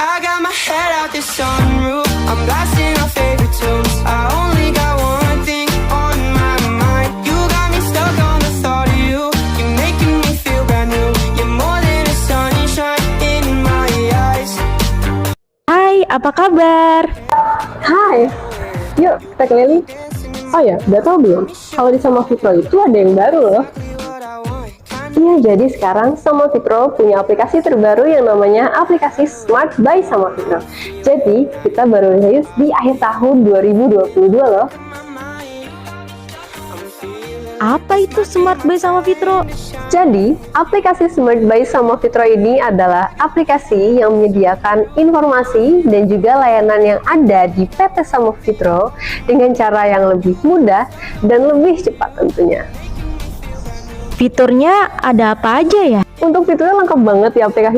I got my head out the sunroof. I'm blasting our favorite tunes. I only got one thing on my mind. You got me stuck on the thought of you. You're making me feel brand new. You're more than a sunshine in my eyes. Hai, apa kabar? Hai, yuk kita keliling. Oh ya, udah tau belum? Kalau di Sama Fitro itu ada yang baru loh. Iya, jadi sekarang Sama Fitro punya aplikasi terbaru yang namanya aplikasi Smart by Sama Fitro. Jadi, kita baru rilis di akhir tahun 2022 loh. Apa itu Smart by Sama Fitro? Jadi, aplikasi Smart by Sama Fitro ini adalah aplikasi yang menyediakan informasi dan juga layanan yang ada di PT Sama Fitro dengan cara yang lebih mudah dan lebih cepat tentunya. Fiturnya ada apa aja ya? Untuk fiturnya lengkap banget di aplikasi